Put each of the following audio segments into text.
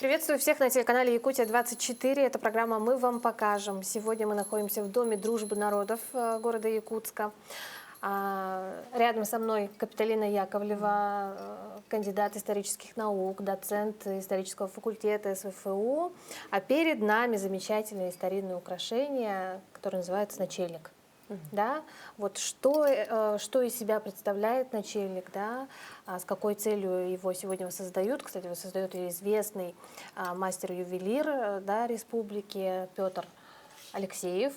Приветствую всех на телеканале Якутия-24. Это программа «Мы вам покажем». Сегодня мы находимся в Доме дружбы народов города Якутска. Рядом со мной Капиталина Яковлева, кандидат исторических наук, доцент исторического факультета СВФУ. А перед нами замечательное старинное украшение, которое называется начельник. Да? Вот что из себя представляет начельник, да? С какой целью его сегодня воссоздают. Кстати, воссоздает ее известный мастер-ювелир, да, республики Петр Алексеев.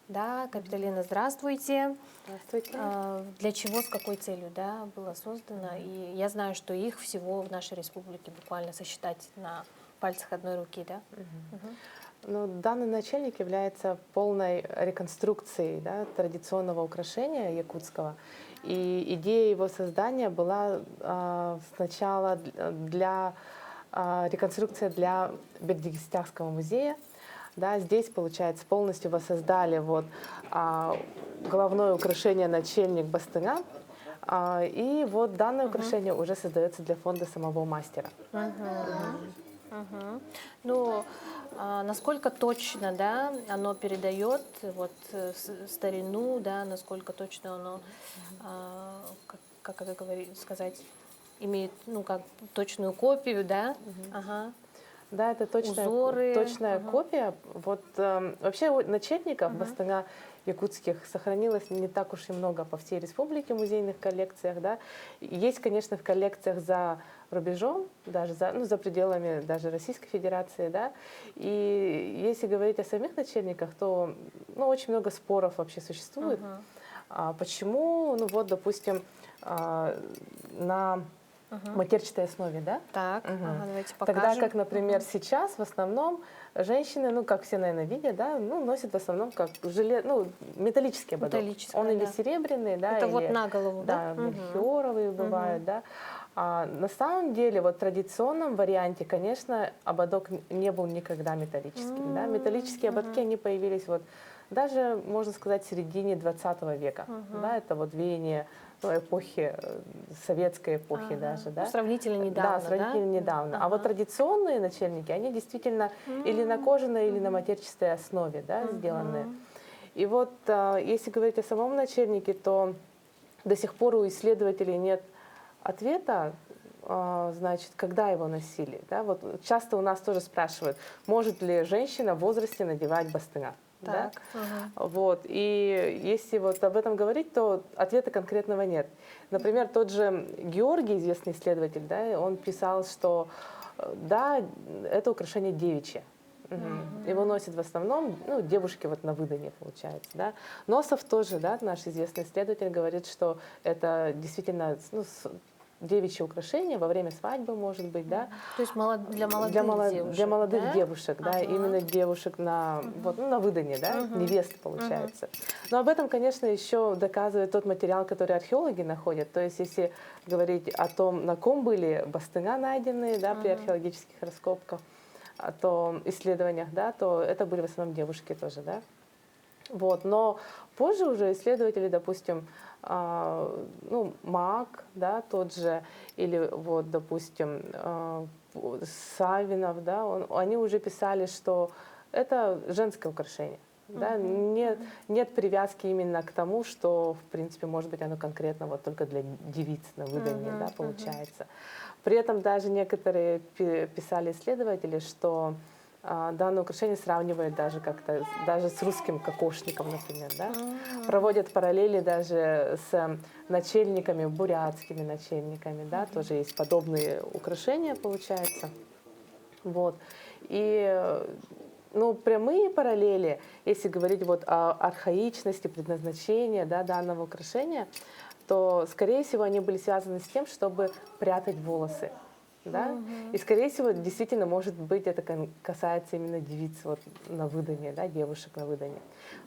Да, Капиталина, здравствуйте. Здравствуйте. Для чего, с какой целью, да, было создано? И я знаю, что их всего в нашей республике буквально сосчитать на пальцах одной руки, да? Ну, данный начельник является полной реконструкцией, да, традиционного украшения якутского. И идея его создания была сначала для реконструкции для Бердикистякского музея. Да, здесь, получается, полностью воссоздали вот, головное украшение начельник бастына. И вот данное украшение уже создается для фонда самого мастера. Ну, насколько точно, да, оно передает вот старину, да, насколько точно оно, как это сказать, имеет, ну, как точную копию, да? Да, это точная копия. Вот вообще начельников бастына якутских сохранилось не так уж и много по всей республике в музейных коллекциях. Да. Есть, конечно, в коллекциях за рубежом, даже за пределами даже Российской Федерации. Да. И если говорить о самих начельниках, то очень много споров вообще существует. Почему, ну вот, допустим, на матерчатой основе, да? Так, давайте покажем. Тогда как, например, сейчас в основном женщины, ну, как все, наверное, видят, да, ну, носят в основном как металлический ободок. Он или серебряный, да, это или, вот на голову, да? Да, мельхиоровые бывают, да. А на самом деле, вот в традиционном варианте, конечно, ободок не был никогда металлическим, да. Металлические ободки, они появились вот даже, можно сказать, в середине 20 века, да, это вот веяние эпохи, советской эпохи даже, да? Ну, сравнительно недавно, да? Сравнительно недавно. А вот традиционные начельники, они действительно или на кожаной, или на матерчатой основе, да, сделанные. И вот если говорить о самом начельнике, то до сих пор у исследователей нет ответа, значит, когда его носили. Да? Вот часто у нас тоже спрашивают, может ли женщина в возрасте надевать бастына. Да? Вот. И если вот об этом говорить, то ответа конкретного нет. Например, тот же Георгий, известный исследователь, да, он писал, что да, это украшение девичье. Его носят в основном девушки вот на выданье, получается. Да. Носов тоже, да, наш известный исследователь говорит, что это действительно девичье украшение во время свадьбы, может быть, да. То есть для молодых девушек. Для молодых девушек, да, именно девушек на выданье, да, невест, получается. Но об этом, конечно, еще доказывает тот материал, который археологи находят. То есть, если говорить о том, на ком были бастына найдены, да, при археологических раскопках, то исследованиях, да, то это были в основном девушки тоже, да. Вот. Но позже уже исследователи, допустим, Мак, да, тот же, или вот, допустим, Савинов, да, они уже писали, что это женское украшение. Да, нет привязки именно к тому, что, в принципе, может быть, оно конкретно вот только для девиц на выданье, да, получается. При этом даже некоторые писали исследователи, что данное украшение сравнивают даже как-то с русским кокошником, например, да? Проводят параллели даже с начельниками, бурятскими начельниками, да, тоже есть подобные украшения, получается. Вот. И прямые параллели, если говорить вот о архаичности предназначения, да, данного украшения, то, скорее всего, они были связаны с тем, чтобы прятать волосы. Да? И, скорее всего, действительно, может быть, это касается именно девиц вот, на выданье, да, девушек на выданье.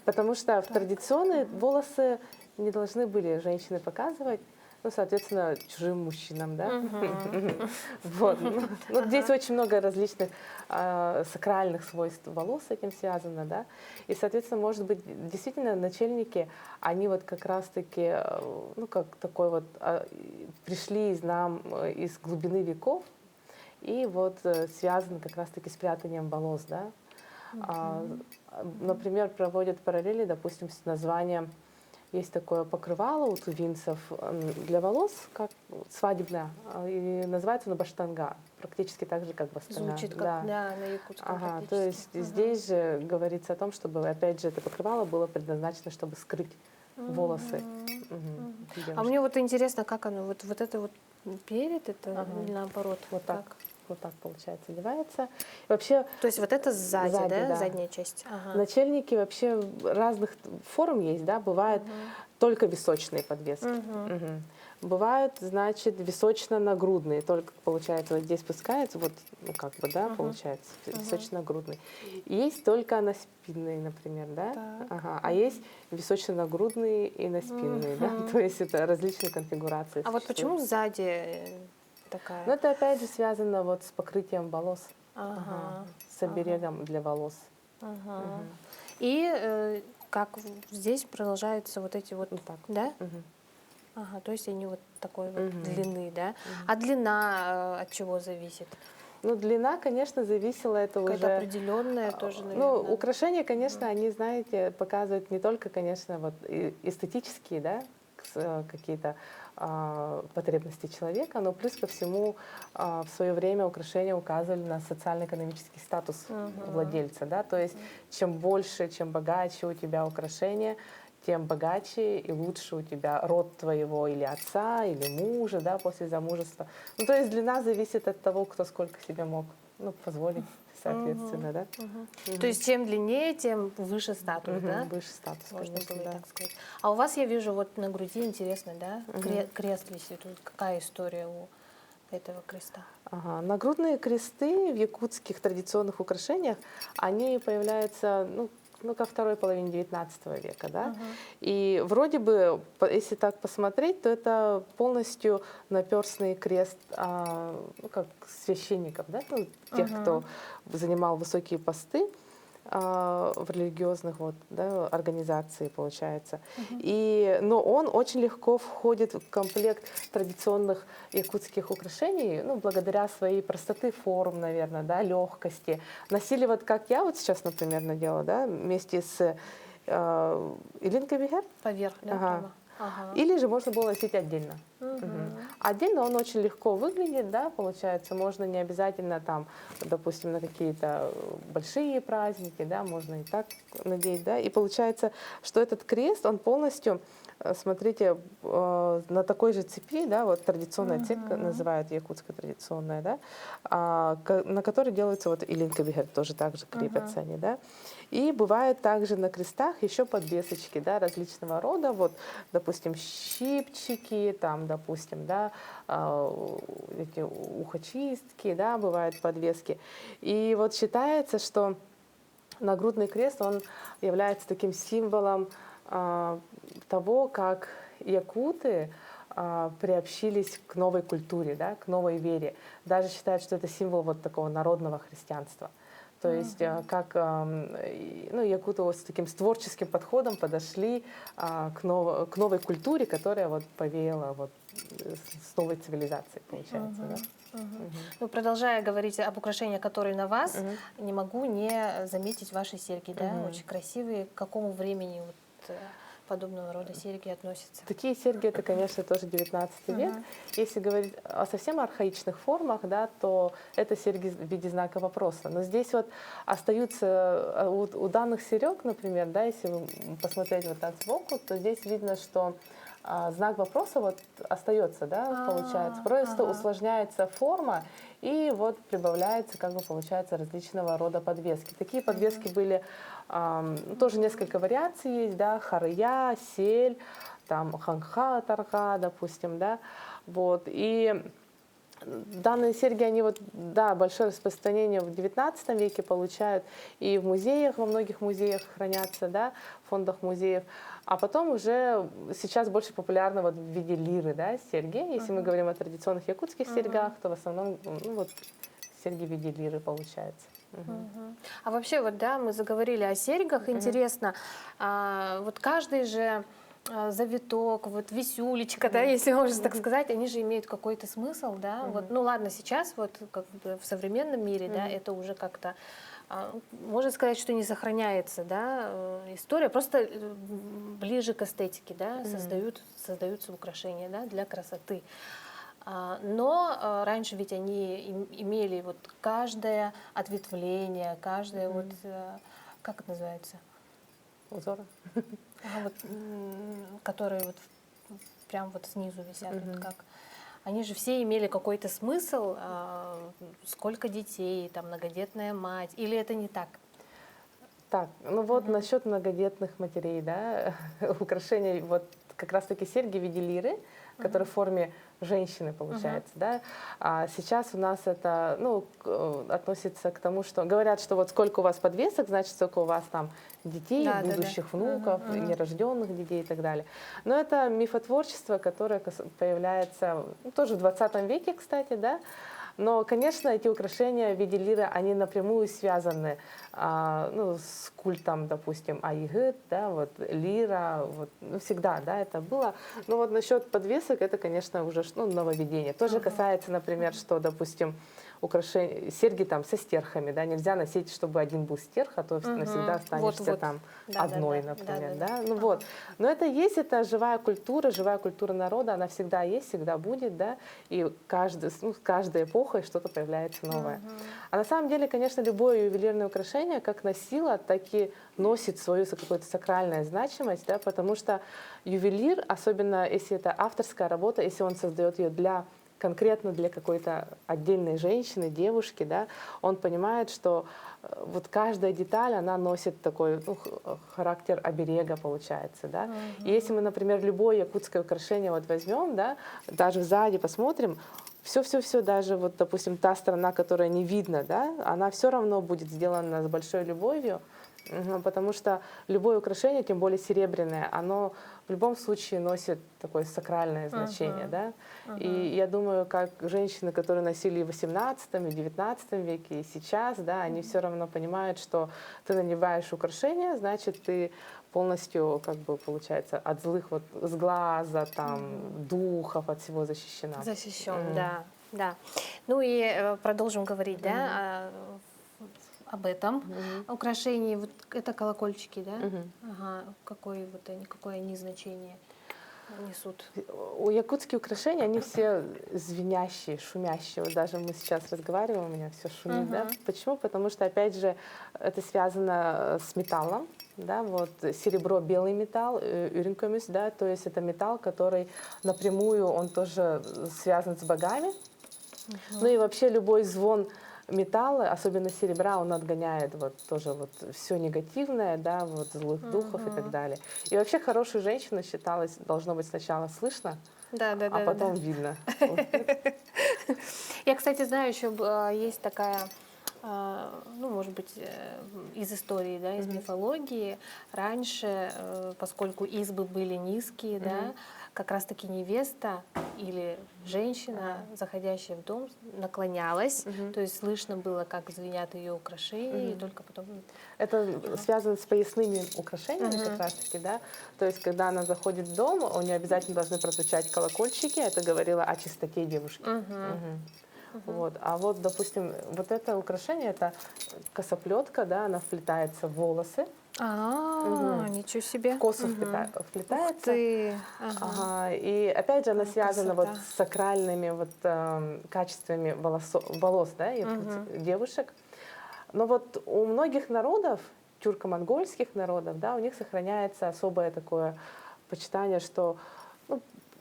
Потому что в традиционные волосы не должны были женщины показывать, соответственно, чужим мужчинам, да. Вот. Здесь очень много различных сакральных свойств волос с этим связано, да. И, соответственно, может быть, действительно, начельники, они вот как раз-таки, как такой вот, пришли из глубины веков, и вот связан как раз-таки с прятанием волос, да. Например, проводят параллели, допустим, с названием, есть такое покрывало у тувинцев для волос, как свадебное, и называется оно баштанга, практически так же, как баштанга. Звучит как, Да. да, на якутском Ага, то практически. есть здесь же говорится о том, чтобы, опять же, это покрывало было предназначено, чтобы скрыть волосы А девушки. мне вот интересно, как оно, вот это вот перед, это или наоборот? Вот так. Как? Вот так, получается, одевается. И вообще То есть вот это сзади, Сзади, да, да. задняя часть? Ага. начальники вообще разных форм есть, да, бывает только височные подвески. Мгм. Бывают, значит, височно-нагрудные, только, получается, вот здесь спускается, вот, ну, как бы, да, получается, височно-нагрудный. Есть только на спинные, например, да, Так. ага. А есть височно-нагрудные и на спинные, да, то есть это различные конфигурации. А вот существуют. почему сзади такая? Но это опять же связано вот с покрытием волос, Ага. с оберегом для волос. Ага. И как здесь продолжаются вот эти вот, Вот так. да? Мгм. Ага, то есть они вот такой вот длины, да? А длина от чего зависит? Ну, длина, конечно, зависела, это Какая-то уже... определенная тоже, Ну, наверное. украшения, конечно, они, знаете, показывают не только, конечно, вот эстетические, да, какие-то потребности человека, но плюс ко всему в свое время украшения указывали на социально-экономический статус владельца, да, то есть чем больше, чем богаче у тебя украшения, тем богаче и лучше у тебя род твоего или отца, или мужа, да, после замужества. Ну, то есть длина зависит от того, кто сколько себе мог, ну, позволить, соответственно, да. То есть чем длиннее, тем выше статус, Мгм, да? выше статус, Можно конечно, было и да. так сказать. А у вас, я вижу, вот на груди интересно, да? Крест висит. Вот какая история у этого креста? Ага. Нагрудные кресты в якутских традиционных украшениях, они появляются, ну, ко второй половине XIX века, да. И вроде бы, если так посмотреть, то это полностью наперстный крест, ну, как священников, да, ну, тех, кто занимал высокие посты в религиозных вот, да, организации, получается. Но он очень легко входит в комплект традиционных якутских украшений, ну, благодаря своей простоты форм, наверное, да, легкости. Носили вот как я вот сейчас, например, надела, да, вместе с Илинкой Бихер. Поверх, да, Ага. прямо? Ага. Или же можно было носить отдельно. Отдельно он очень легко выглядит, да, получается, можно не обязательно там, допустим, на какие-то большие праздники, да, можно и так надеть, да, и получается, что этот крест, он полностью, смотрите, на такой же цепи, да, вот традиционная цепь называют якутская традиционная, да, на которой делаются вот илинка бихер, тоже так же крепятся они, да. И бывает также на крестах еще подвесочки, да, различного рода, вот, допустим, щипчики, там, допустим, да, эти ухочистки, да, бывают подвески. И вот считается, что нагрудный крест, он является таким символом того, как якуты приобщились к новой культуре, да, к новой вере. Даже считают, что это символ вот такого народного христианства. То есть как ну, якуты вот с таким с творческим подходом подошли к новой культуре, которая вот повеяла вот с новой цивилизацией, получается. Да? Ну, продолжая говорить об украшениях, которые на вас, не могу не заметить ваши серьги, да, очень красивые. К какому времени вот подобного рода серьги относятся? Такие серьги, это, конечно, тоже 19 век. Если говорить о совсем архаичных формах, да, то это серьги в виде знака вопроса. Но здесь вот остаются у данных серег, например, да, если посмотреть вот так сбоку, то здесь видно, что знак вопроса вот остается, да, получается. Просто усложняется форма, и вот прибавляется, как бы получается, различного рода подвески. Такие подвески были, тоже несколько вариаций есть, да, харыя, сель, там ханха, тарха, допустим, да, вот. И данные серьги, они вот, да, большое распространение в XIX веке получают, и в музеях, во многих музеях хранятся, да, в фондах музеев. А потом уже сейчас больше популярно вот в виде лиры, да, серьги. Если мы говорим о традиционных якутских серьгах, то в основном, ну, вот серьги в виде лиры получается. А вообще, вот, да, мы заговорили о серьгах. Интересно, вот каждый же завиток, вот висюлечка, да, если можно так сказать, они же имеют какой-то смысл, да. Вот, ну ладно, сейчас вот как бы в современном мире, да, это уже как-то можно сказать, что не сохраняется, да, история, просто ближе к эстетике, да, создаются украшения, да, для красоты. Но раньше ведь они имели вот каждое ответвление, каждое вот, как это называется? Узоры. Вот, которые вот прям вот снизу висят, вот как. Они же все имели какой-то смысл, сколько детей, там, многодетная мать, или это не так? Так, ну вот насчет многодетных матерей, да, украшения, вот как раз-таки серьги в виде лиры, которые в форме женщины получается, да. А сейчас у нас это, ну, относится к тому, что говорят, что вот сколько у вас подвесок, значит, сколько у вас там детей, Да, да, да. будущих внуков, нерожденных детей и так далее. Но это мифотворчество, которое появляется тоже в 20 веке, кстати, да. Но, конечно, эти украшения в виде лиры, они напрямую связаны ну, с культом, допустим, Айгыт, да, вот лира, вот, ну, всегда, да, это было. Но вот насчет подвесок, это, конечно, уже ну, нововведение. Тоже касается, например, что, допустим, украшения, серьги там со стерхами, да, нельзя носить, чтобы один был стерх, а то навсегда останешься Вот. там Да, одной, да, да. например, Да. да. Ну вот, но это есть, это живая культура народа, она всегда есть, всегда будет, да, и каждая эпоха что-то появляется новое. А на самом деле, конечно, любое ювелирное украшение, как носило, так и носит свою какую-то сакральную значимость, да, потому что ювелир, особенно если это авторская работа, если он создает ее конкретно для какой-то отдельной женщины, девушки, да, он понимает, что вот каждая деталь, она носит такой характер оберега, получается, да. И если мы, например, любое якутское украшение вот возьмем, да, даже сзади посмотрим, все, даже вот, допустим, та сторона, которая не видна, да, она все равно будет сделана с большой любовью, потому что любое украшение, тем более серебряное, оно в любом случае носит такое сакральное значение, да. И я думаю, как женщины, которые носили и в 18 и 19 веке, и сейчас, да, они все равно понимают, что ты надеваешь украшение, значит, ты полностью, как бы, получается, от злых, вот, с глаза, там, духов, от всего защищена. Защищен, да, да. Ну и продолжим говорить, да, об этом украшении. Вот это колокольчики, да? Ага. Какое они значение несут? У якутские украшения, они все звенящие, шумящие. Вот даже мы сейчас разговариваем, у меня все шумит, да? Почему? Потому что, опять же, это связано с металлом, да, вот серебро, белый металл, юринкомис, да, то есть это металл, который напрямую, он тоже связан с богами. Ну и вообще любой звон металла, особенно серебра, он отгоняет вот тоже вот все негативное, да, вот злых духов и так далее. И вообще хорошую женщину считалось, должно быть сначала слышно, Да, а потом видно. Я, кстати, знаю, еще есть такая, ну, может быть, из истории, да, из мифологии. Раньше, поскольку избы были низкие, да, как раз-таки невеста или женщина, заходящая в дом, наклонялась, то есть слышно было, как звенят ее украшения, и только потом... Это связано с поясными украшениями как раз-таки, да. То есть, когда она заходит в дом, у нее обязательно должны прозвучать колокольчики. Это говорило о чистоте девушки. Вот. А вот, допустим, вот это украшение, это косоплетка, да, она вплетается в волосы. Ничего себе. В косу вплетается. Ух ты. Ага. И опять же она связана вот с сакральными вот, качествами волос, да, девушек. Но вот у многих народов, тюрко-монгольских народов, да, у них сохраняется особое такое почитание, что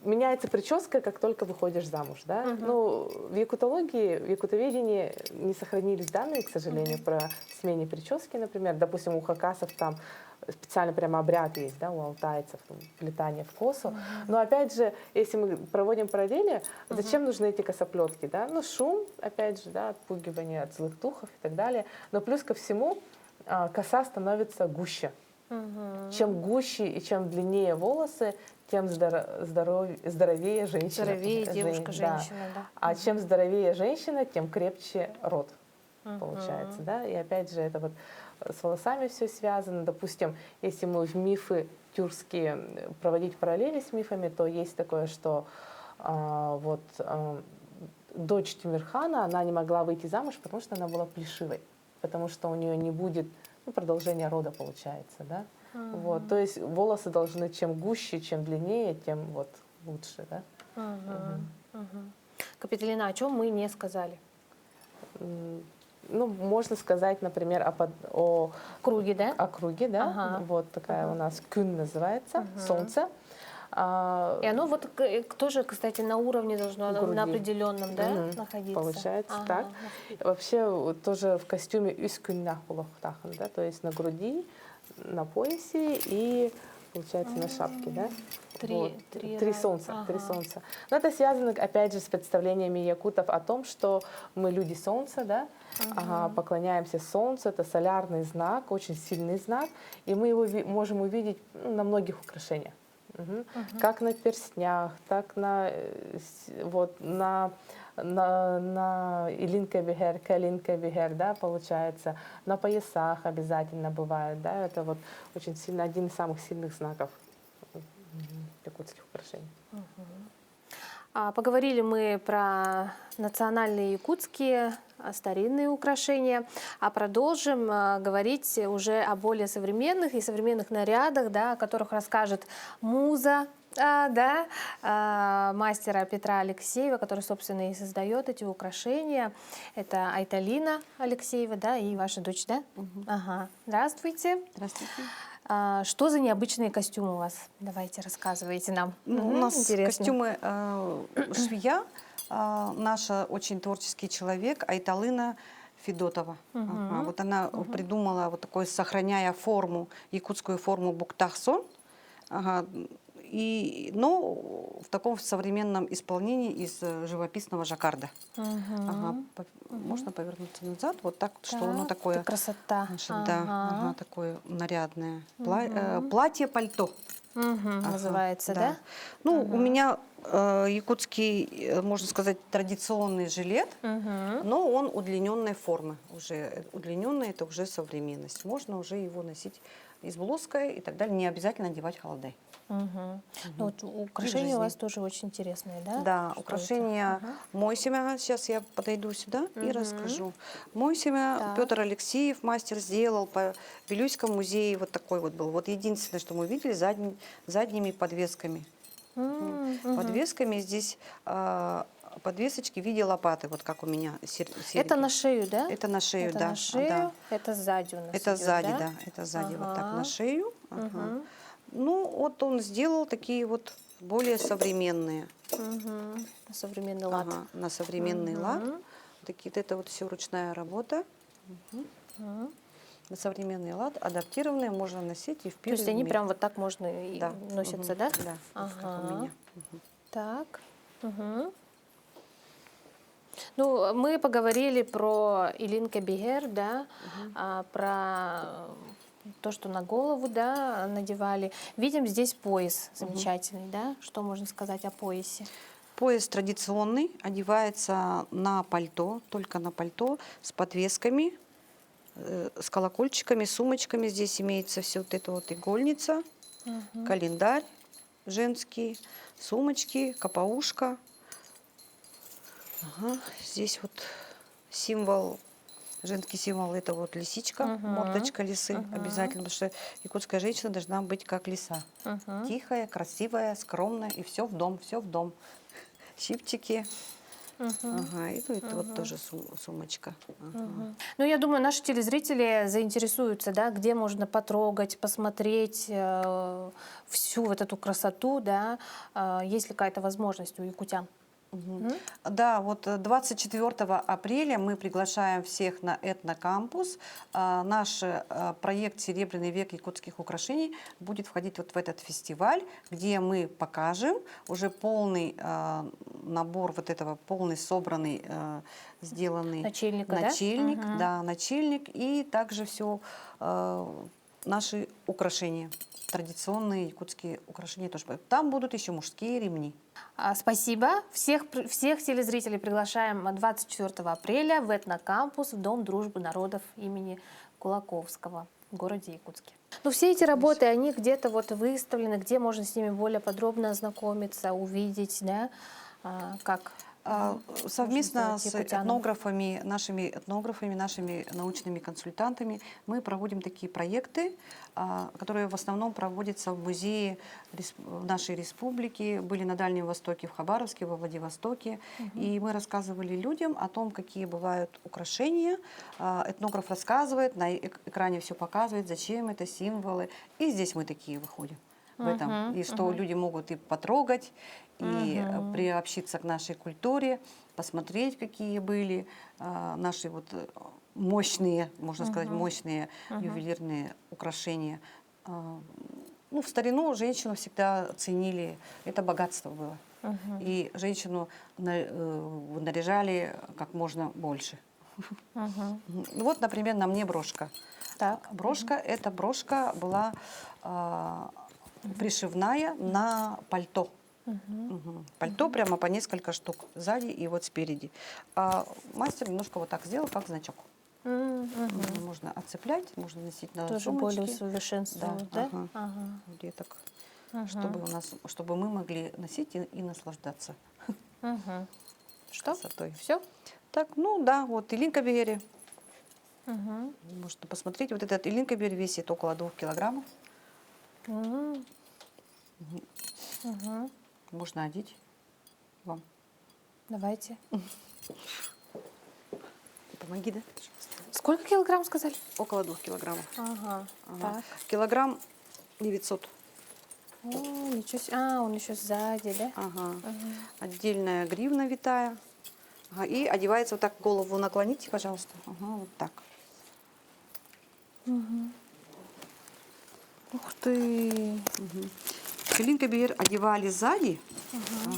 меняется прическа, как только выходишь замуж, да. Ну, в якутологии, в якутоведении не сохранились данные, к сожалению, про смене прически, например. Допустим, у хакасов там специально прямо обряд есть, да, у алтайцев, плетание в косу. Но опять же, если мы проводим параллели, зачем нужны эти косоплетки, да? Ну, шум, опять же, да, отпугивание от злых духов и так далее. Но плюс ко всему коса становится гуще. Чем гуще и чем длиннее волосы, тем здоровее женщина. Здоровее девушка, женщина, да. А чем здоровее женщина, тем крепче род, получается, да. И опять же, это вот с волосами все связано. Допустим, если мы в мифы тюркские проводить параллели с мифами, то есть такое, что дочь Тимирхана, она не могла выйти замуж, потому что она была плешивой, потому что у нее не будет продолжения рода, получается, да. Вот, то есть волосы должны чем гуще, чем длиннее, тем вот лучше, да. Капиталина, о чем мы не сказали? Ну, можно сказать, например, о Круге, да? о круге, да. Ага. Вот такая у нас кюн называется, солнце. И оно вот тоже, кстати, на уровне должно, груди. на определенном, да, находиться? Получается Ага. так. Вообще вот тоже в костюме üskünnah булахтахан, да, то есть на груди, на поясе и, получается, на шапке, да. Три солнца, три солнца. Но это связано, опять же, с представлениями якутов о том, что мы люди солнца, да, поклоняемся солнцу, это солярный знак, очень сильный знак, и мы его можем увидеть на многих украшениях. Как на перстнях, так на илинка бихер, калинка бихер, да, получается, на поясах обязательно бывает, да, это вот очень сильно один из самых сильных знаков якутских украшений. Поговорили мы про национальные якутские старинные украшения, а продолжим говорить уже о более современных и современных нарядах, да, о которых расскажет муза, мастера Петра Алексеева, который, собственно, и создает эти украшения. Это Айталина Алексеева, да, и ваша дочь, да? Ага. Здравствуйте. Здравствуйте. Что за необычные костюмы у вас? Давайте, рассказывайте нам. У нас интересно. костюмы швея. Наша очень творческий человек Айталина Федотова. Вот она придумала вот такой, сохраняя форму, якутскую форму буктахсон, но в таком современном исполнении из живописного жаккарда. Можно повернуться назад, вот так, что оно такое. Это красота. Да, такое нарядное. Платье-пальто. Называется, да? Ну, у меня якутский, можно сказать, традиционный жилет, но он удлиненной формы. Уже удлиненный, это уже современность. Можно уже его носить и с блузкой и так далее. Не обязательно одевать холодай. Ну, вот украшения у вас тоже очень интересные, да? Да, Что украшения мой семья. Сейчас я подойду сюда и расскажу. Мой семья Петр Алексеев, мастер, сделал по Вилюйскому музее вот такой вот был. Вот единственное, что мы видели, задними подвесками. Подвесками здесь подвесочки в виде лопаты, вот как у меня. Это на шею, да? Это на шею, это да. на шею, да. это сзади у нас Это идет, сзади, да? да. Это сзади вот так на шею. Ну, вот он сделал такие вот более современные. На современный лад. На современный лад. Такие, это вот все ручная работа. На современный лад, адаптированные, можно носить и в пир. То есть они прям вот так можно и носятся, да? Да, вот как у меня. Так. Ну, мы поговорили про Илинка Бигер, да, про то, что на голову, да, надевали. Видим здесь пояс замечательный, да? Что можно сказать о поясе? Пояс традиционный, одевается на пальто, только на пальто, с подвесками, с колокольчиками, сумочками. Здесь имеется все вот это вот игольница, календарь женский, сумочки, капаушка. Здесь вот символ, женский символ, это вот лисичка, мордочка лисы обязательно, потому что якутская женщина должна быть как лиса. Тихая, красивая, скромная, и все в дом, все в дом. Щипчики. И это вот тоже сумочка. Ну, я думаю, наши телезрители заинтересуются, да, где можно потрогать, посмотреть всю вот эту красоту, да, есть ли какая-то возможность у якутян? Да, вот 24 апреля мы приглашаем всех на этнокампус. Наш проект «Серебряный век якутских украшений» будет входить вот в этот фестиваль, где мы покажем уже полный набор вот этого, полный собранный, сделанный начальник, да, начальник, и также все наши украшения. Традиционные якутские украшения тоже. Там будут еще мужские ремни. Спасибо. Всех телезрителей приглашаем 24 апреля в этнокампус в Дом дружбы народов имени Кулаковского. в городе Якутске. Ну, все эти работы, они где-то вот выставлены, где можно с ними более подробно ознакомиться, увидеть, да, как Совместно сделать с якутянам. этнографами, нашими научными консультантами мы проводим такие проекты, которые в основном проводятся в музее в нашей республике, были на Дальнем Востоке, в Хабаровске, во Владивостоке. И мы рассказывали людям о том, какие бывают украшения. Этнограф рассказывает, на экране все показывает, зачем это, символы. И здесь мы такие выходим в этом. И что люди могут и потрогать, и приобщиться к нашей культуре, посмотреть, какие были наши вот мощные, можно сказать, мощные ювелирные украшения. Ну, в старину женщину всегда ценили, это богатство было. И женщину наряжали как можно больше. Вот, например, на мне брошка. Так. Брошка, эта брошка была пришивная на пальто. Пальто прямо по несколько штук сзади и вот спереди. А мастер немножко вот так сделал, как значок. Можно отцеплять, можно носить на Тоже сумочке. более усовершенствовать, да? Деток, чтобы мы могли носить и наслаждаться Что? красотой. Все? Так, ну да, вот Илинкабери. Можно посмотреть. Вот этот Илинкабери весит около 2 килограммов. Можно одеть вам. Давайте. Помоги, да? Сколько килограмм сказали? Около 2 килограммов. Ага. Ага. Килограмм 900. О, ничего себе. Он еще сзади, да? Ага. Отдельная гривна витая. Ага. И одевается вот так, голову наклоните, пожалуйста. Ага, вот так. Ух ты! Илинкабери одевали сзади.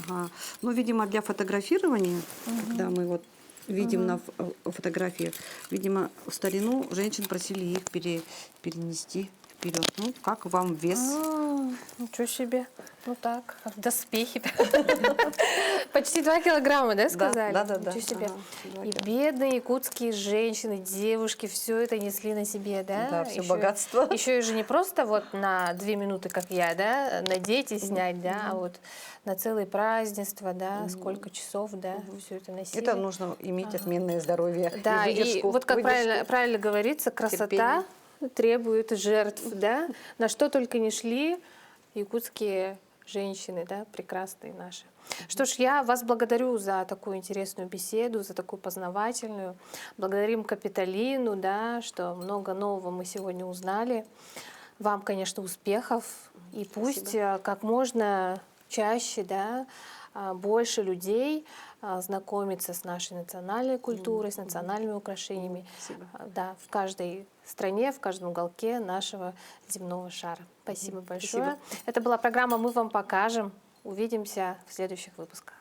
Ага. Ну, видимо, для фотографирования, когда мы вот видим на фотографиях, видимо, в старину женщин просили их перенести вперед. Ну, как вам вес? Ничего себе. Ну так, доспехи. Почти 2 килограмма, да, сказали? Да. Ничего себе. Ага, 2 И килограмма. бедные якутские женщины, девушки, все это несли на себе, да? Да, все богатство. Еще и же не просто вот на 2 минуты, как я, да, надеть и снять, да, а вот на целые празднества, да, сколько часов, да, все это носили. Это нужно иметь отменное здоровье. Да, и выдержку. и вот как выдержку. правильно говорится, красота терпение. требует жертв, да, на что только не шли якутские женщины, да, прекрасные наши. Что ж, я вас благодарю за такую интересную беседу, за такую познавательную. Благодарим Капитолину, да, что много нового мы сегодня узнали. Вам, конечно, успехов. И пусть как можно чаще, да, больше людей знакомиться с нашей национальной культурой, с национальными украшениями. Спасибо. Да, в каждой стране, в каждом уголке нашего земного шара. Спасибо большое. Спасибо. Это была программа «Мы вам покажем». Увидимся в следующих выпусках.